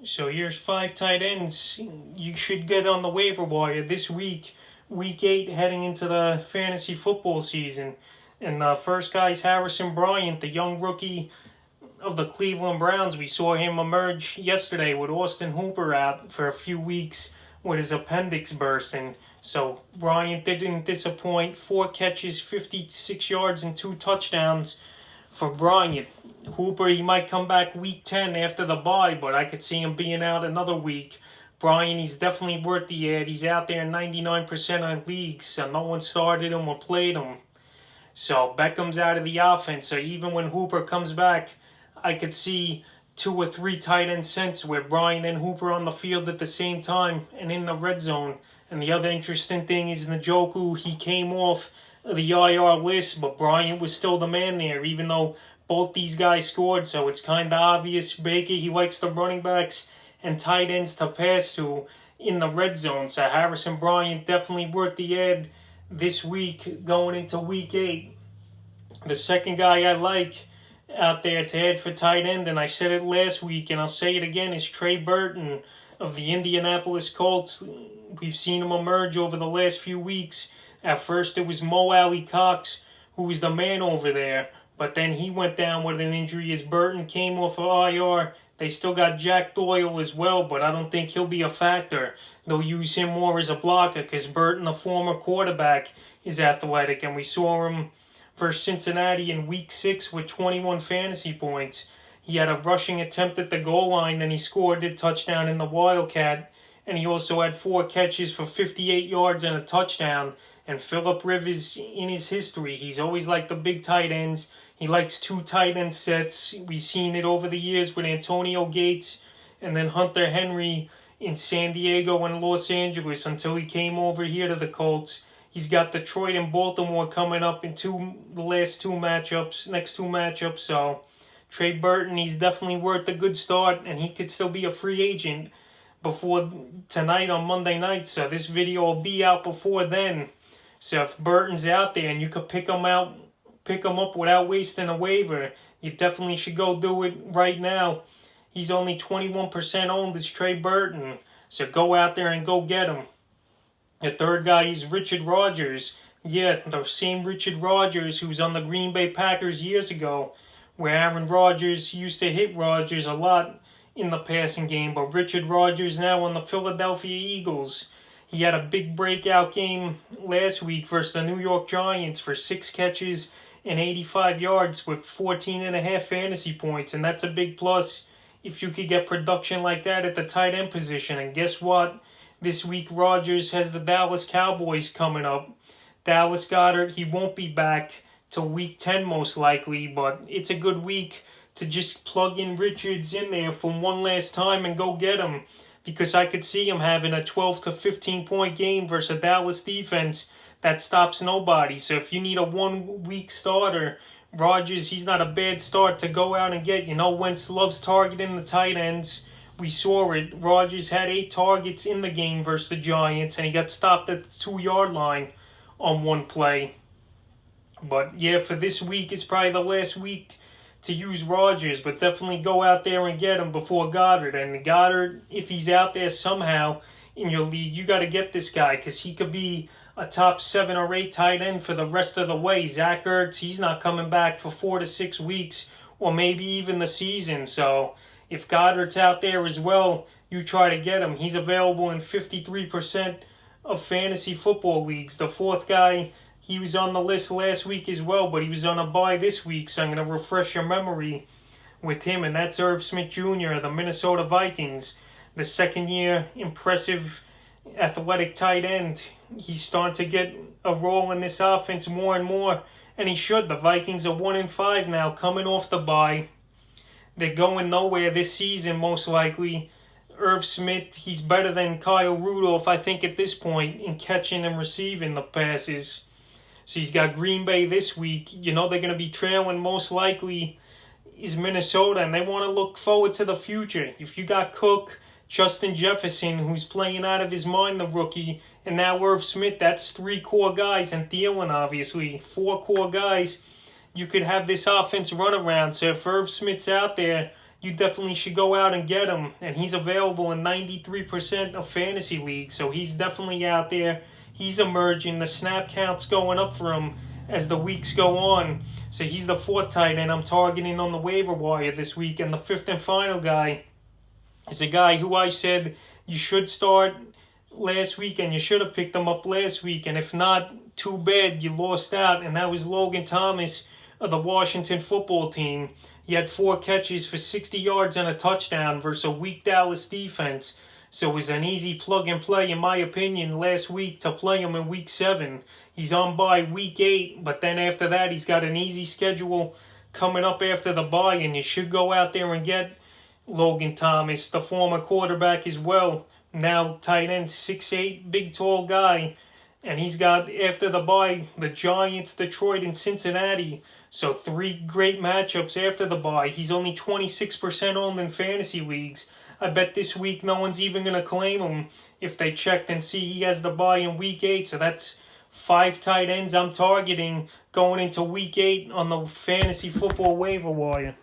So here's 5 tight ends you should get on the waiver wire this week, week 8, heading into the fantasy football season. And first guy is Harrison Bryant, the young rookie of the Cleveland Browns. We saw him emerge yesterday with Austin Hooper out for a few weeks with his appendix bursting. So Bryant didn't disappoint. 4 catches, 56 yards, and 2 touchdowns for Bryant. Hooper, he might come back week 10 after the bye, but I could see him being out another week. Bryant, he's definitely worth the ad. He's out there in 99% of leagues, so no one started him or played him. So Beckham's out of the offense, so even when Hooper comes back, I could see 2 or 3 tight end sets where Bryant and Hooper on the field at the same time and in the red zone. And the other interesting thing is Njoku, he came off the IR list, but Bryant was still the man there, even though both these guys scored. So it's kind of obvious Baker, he likes the running backs and tight ends to pass to in the red zone. So Harrison Bryant definitely worth the ad this week going into week 8. The second guy I like out there to add for tight end, and I said it last week and I'll say it again, is Trey Burton of the Indianapolis Colts. We've seen him emerge over the last few weeks. At first it was Mo Alley Cox who was the man over there, but then he went down with an injury as Burton came off of IR. They still got Jack Doyle as well, but I don't think he'll be a factor. They'll use him more as a blocker because Burton, the former quarterback, is athletic, and we saw him versus Cincinnati in week 6 with 21 fantasy points. He had a rushing attempt at the goal line, and he scored a touchdown in the Wildcat, and he also had 4 catches for 58 yards and a touchdown. And Phillip Rivers, in his history, he's always liked the big tight ends. He likes 2 tight end sets. We've seen it over the years with Antonio Gates and then Hunter Henry in San Diego and Los Angeles until he came over here to the Colts. He's got Detroit and Baltimore coming up in the next 2 matchups. So Trey Burton, he's definitely worth a good start, and he could still be a free agent before tonight on Monday night. So this video will be out before then. So if Burton's out there and you could pick him up without wasting a waiver, you definitely should go do it right now. He's only 21% owned as Trey Burton, so go out there and go get him. The third guy is Richard Rodgers. Yeah, the same Richard Rodgers who was on the Green Bay Packers years ago, where Aaron Rodgers used to hit Rodgers a lot in the passing game, but Richard Rodgers now on the Philadelphia Eagles. He had a big breakout game last week versus the New York Giants for 6 catches and 85 yards with 14.5 fantasy points, and that's a big plus if you could get production like that at the tight end position. And guess what? This week Rodgers has the Dallas Cowboys coming up. Dallas Goedert, he won't be back till week 10 most likely, but it's a good week to just plug in Richards in there for one last time and go get him, because I could see him having a 12 to 15 point game versus a Dallas defense that stops nobody. So if you need a 1 week starter, Rodgers, he's not a bad start to go out and get. You know, Wentz loves targeting the tight ends. We saw it. Rodgers had 8 targets in the game versus the Giants, and he got stopped at the 2-yard line on one play. But yeah, for this week, it's probably the last week to use Rodgers, but definitely go out there and get him before Goddard. And Goddard, if he's out there somehow in your league, you got to get this guy because he could be a top 7 or 8 tight end for the rest of the way. Zach Ertz, he's not coming back for 4 to 6 weeks or maybe even the season. So if Goddard's out there as well, you try to get him. He's available in 53% of fantasy football leagues. The fourth guy, he was on the list last week as well, but he was on a bye this week, so I'm going to refresh your memory with him, and that's Irv Smith Jr. of the Minnesota Vikings, the second-year impressive athletic tight end. He's starting to get a role in this offense more and more, and he should. The Vikings are 1-5 now, coming off the bye. They're going nowhere this season, most likely. Irv Smith, he's better than Kyle Rudolph, I think, at this point, in catching and receiving the passes. So he's got Green Bay this week. You know they're going to be trailing most likely is Minnesota, and they want to look forward to the future. If you got Cook, Justin Jefferson, who's playing out of his mind, the rookie, and now Irv Smith, that's 3 core guys, and Thielen, obviously, 4 core guys. You could have this offense run around. So if Irv Smith's out there, you definitely should go out and get him. And he's available in 93% of fantasy leagues, so he's definitely out there. He's emerging. The snap count's going up for him as the weeks go on. So he's the 4th tight end I'm targeting on the waiver wire this week. And the 5th and final guy is a guy who I said you should start last week, and you should have picked him up last week. And if not, too bad, you lost out. And that was Logan Thomas of the Washington football team. He had 4 catches for 60 yards and a touchdown versus a weak Dallas defense. So it was an easy plug and play, in my opinion, last week to play him in week 7. He's on bye week 8, but then after that, he's got an easy schedule coming up after the bye, and you should go out there and get Logan Thomas, the former quarterback as well. Now tight end, 6'8", big tall guy. And he's got, after the bye, the Giants, Detroit, and Cincinnati. So 3 great matchups after the bye. He's only 26% owned in fantasy leagues. I bet this week no one's even going to claim him if they checked and see he has the bye in week 8. So that's 5 tight ends I'm targeting going into week 8 on the fantasy football waiver wire.